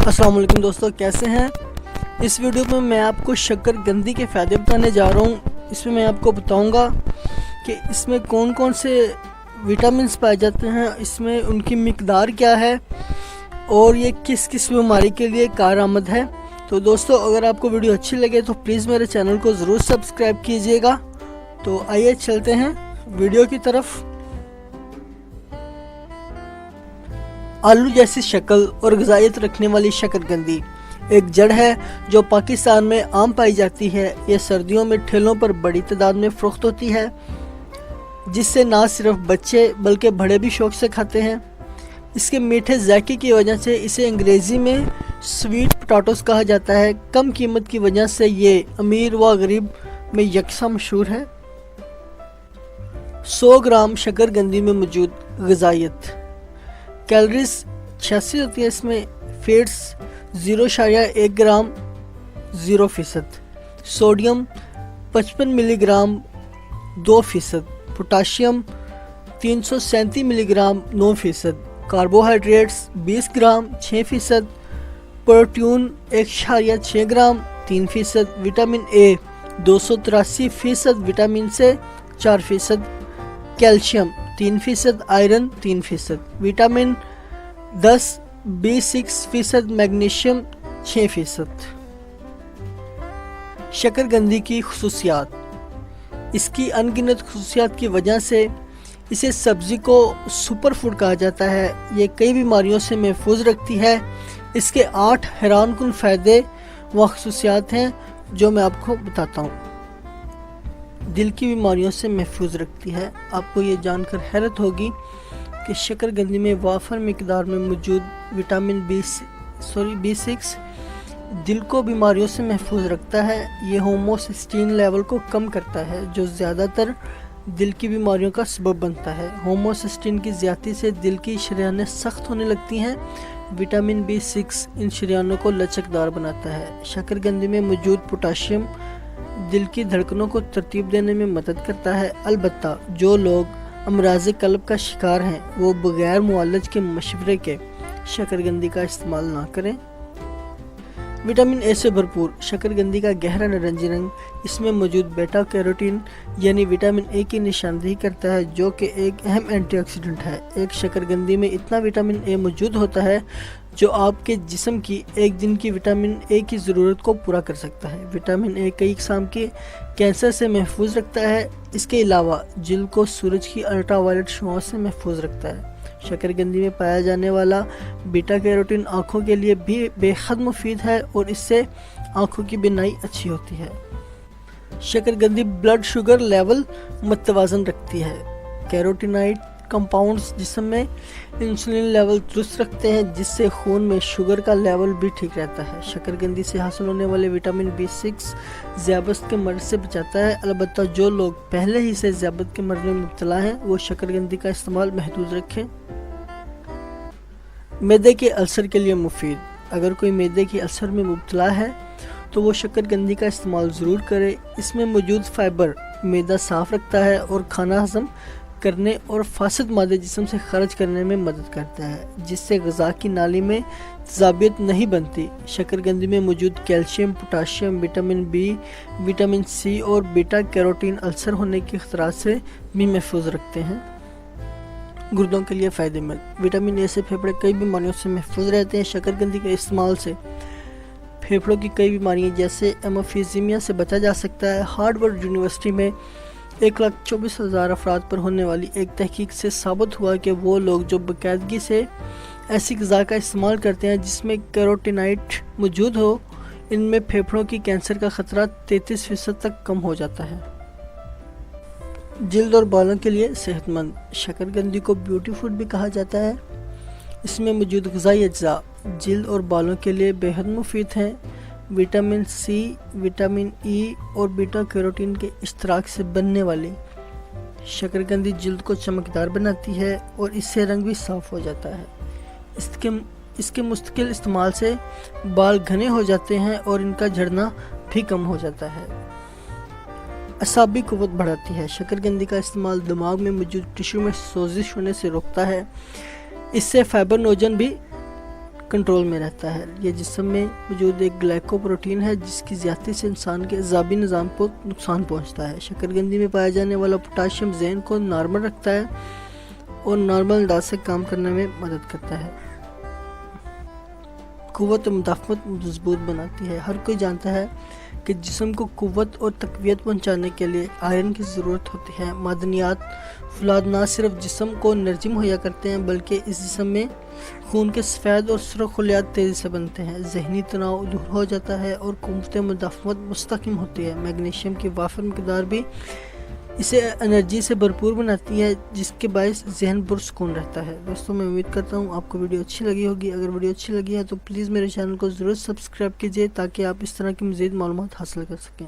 अस्सलाम वालेकुम दोस्तों, कैसे हैं। इस वीडियो में मैं आपको शकरकंदी के फ़ायदे बताने जा रहा हूँ। इसमें मैं आपको बताऊँगा कि इसमें कौन कौन से विटामिन्स पाए जाते हैं, इसमें उनकी मिकदार क्या है और ये किस किस बीमारी के लिए कारआमद है। तो दोस्तों, अगर आपको वीडियो अच्छी लगे तो प्लीज़ मेरे चैनल को ज़रूर सब्सक्राइब कीजिएगा। तो आइए चलते हैं वीडियो की तरफ। आलू जैसी शक्ल और ग़िज़ाइयत रखने वाली शकरकंदी एक जड़ है जो पाकिस्तान में आम पाई जाती है। यह सर्दियों में ठेलों पर बड़ी तादाद में फ़रोख्त होती है, जिससे ना सिर्फ बच्चे बल्कि बड़े भी शौक़ से खाते हैं। इसके मीठे जायके की वजह से इसे अंग्रेज़ी में स्वीट पोटैटोस कहा जाता है। कम कीमत की वजह से ये अमीर व गरीब में यकसा मशहूर है। 100 ग्राम शकरकंदी में मौजूद ग़िज़ाइयत कैलोरीज 86 होती है। इसमें fats 0.1 gram 0%, sodium 55 milligram 2%, potassium 337 milligram 9%, carbohydrates 20 gram 6%, protein 1.6 gram 3%, vitamin A 283%, vitamin से 4%, calcium 3%, iron 3%, vitamin 10, B6%, magnesium 6%। शकरकंदी की खुसूसियात। इसकी अनगिनत खुसूसियात की वजह से इसे सब्ज़ी को सुपर फूड कहा जाता है। ये कई बीमारियों से महफूज रखती है। इसके 8 हैरानकुन फ़ायदे व खुसूसियात हैं जो मैं आपको बताता हूँ। दिल की बीमारियों से महफूज रखती है। आपको ये जानकर हैरत होगी कि शकरकंदी में वाफर मिकदार में मौजूद विटामिन B6 दिल को बीमारियों से महफूज रखता है। ये होमोसिस्टीन लेवल को कम करता है, जो ज़्यादातर दिल की बीमारियों का सबब बनता है। होमोसिस्टीन की ज़्यादती से दिल की शरीयानें सख्त होने लगती हैं। विटामिन B6 इन शरीयानों को लचकदार बनाता है। शकरकंदी में मौजूद पोटाशियम दिल की धड़कनों को तरतीब देने में मदद करता है। अलबत्ता जो लोग अमराज़ क़ल्ब का शिकार हैं वो बग़ैर मुआलज के मशवरे के शकरकंदी का इस्तेमाल ना करें। विटामिन ए से भरपूर शकरकंदी का गहरा नारंगी रंग इसमें मौजूद बीटा कैरोटीन यानी विटामिन ए की निशानदेही करता है, जो कि एक अहम एंटीऑक्सीडेंट है। एक शकरकंदी में इतना विटामिन ए मौजूद होता है जो आपके जिस्म की एक दिन की विटामिन ए की ज़रूरत को पूरा कर सकता है। विटामिन ए कई किस्म के कैंसर से महफूज रखता है। इसके अलावा जिल्द को सूरज की अल्ट्रावायलेट शुआओं से महफूज रखता है। शकरकंदी में पाया जाने वाला बीटा कैरोटीन आँखों के लिए भी बेहद मुफीद है और इससे आँखों की बीनाई अच्छी होती है। शकरकंदी ब्लड शुगर लेवल मुतवाज़न रखती है। कैरोटीनाइड कंपाउंड्स जिस्म में इंसुलिन लेवल दुरुस्त रखते हैं, जिससे खून में शुगर का लेवल भी ठीक रहता है। शकरकंदी से हासिल होने वाले विटामिन B6 ज़ियाबत के मर्ज़ से बचाता है। अलबत्ता जो लोग पहले ही से ज़ियाबत के मर्ज़ में मुब्तला हैं वो शकरकंदी का इस्तेमाल महदूद रखें। मैदे के अल्सर के लिए मुफीद। अगर कोई मैदे के अल्सर में मुब्तला है तो वो शकरकंदी का इस्तेमाल ज़रूर करे। इसमें मौजूद फ़ाइबर मैदा साफ़ रखता है और खाना हज़म करने और फासिद मादे जिस्म से खर्च करने में मदद करता है, जिससे ग़िज़ा की नाली में ज़ाबियत नहीं बनती। शकरकंदी में मौजूद calcium, potassium, vitamin B, vitamin C और बीटा कैरोटीन अल्सर होने के खतरात से भी महफूज रखते हैं। गुर्दों के लिए फ़ायदेमंद। विटामिन ए से फेफड़े कई बीमारियों से महफूज रहते हैं। शकरकंदी के इस्तेमाल से फेफड़ों की कई बीमारियाँ जैसे एम्फीज़ीमिया से बचा जा सकता है। हार्वर्ड यूनिवर्सिटी में 1,24,000 अफराद पर होने वाली एक तहकीक से साबित हुआ कि वो लोग जो बाकायदगी से ऐसी ग़िज़ा का इस्तेमाल करते हैं जिसमें कैरोटीनाइड मौजूद हो, इनमें फेफड़ों की कैंसर का ख़तरा 33% तक कम हो जाता है। जिल्द और बालों के लिए सेहतमंद। शकरकंदी को ब्यूटी फूड भी कहा जाता है। इसमें मौजूद ग़िज़ाई अज्जा जिल्द और बालों के लिए बेहद मुफीद हैं। विटामिन C, विटामिन E और बीटा कैरोटीन के इश्तराक से बनने वाली शकरकंदी जिल्द को चमकदार बनाती है और इससे रंग भी साफ़ हो जाता है। इसके मुस्तकिल इस्तेमाल से बाल घने हो जाते हैं और इनका झड़ना भी कम हो जाता है। असाबी क़ुव्वत बढ़ाती है। शकरकंदी का इस्तेमाल दिमाग में मौजूद टिश्यू में सोजिश होने से रोकता है। इससे फाइबर नोजन भी کنٹرول میں رہتا ہے۔ یہ جسم میں موجود ایک گلائکوپروٹین ہے جس کی زیادتی سے انسان کے اعصابی نظام کو نقصان پہنچتا ہے۔ شکرقندی میں پایا جانے والا پوٹاشیم ذہن کو نارمل رکھتا ہے اور نارمل انداز سے کام کرنے میں مدد کرتا ہے۔ قوت و مدافعت مضبوط بناتی ہے۔ ہر کوئی جانتا ہے کہ جسم کو قوت اور تقویت پہنچانے کے لیے آئرن کی ضرورت ہوتی ہے۔ معدنیات فولاد نہ صرف جسم کو انرجی مہیا کرتے ہیں بلکہ اس جسم میں خون کے سفید اور سرخ خلیات تیزی سے بنتے ہیں، ذہنی تناؤ دور ہو جاتا ہے اور قوت مدافعت مستحکم ہوتی ہے۔ میگنیشیم کی وافر مقدار بھی اسے انرجی سے بھرپور بناتی ہے جس کے باعث ذہن پرسکون رہتا ہے۔ دوستوں میں امید کرتا ہوں آپ کو ویڈیو اچھی لگی ہوگی۔ اگر ویڈیو اچھی لگی ہے تو پلیز میرے چینل کو ضرور سبسکرائب کیجیے تاکہ آپ اس طرح کی مزید معلومات حاصل کر سکیں۔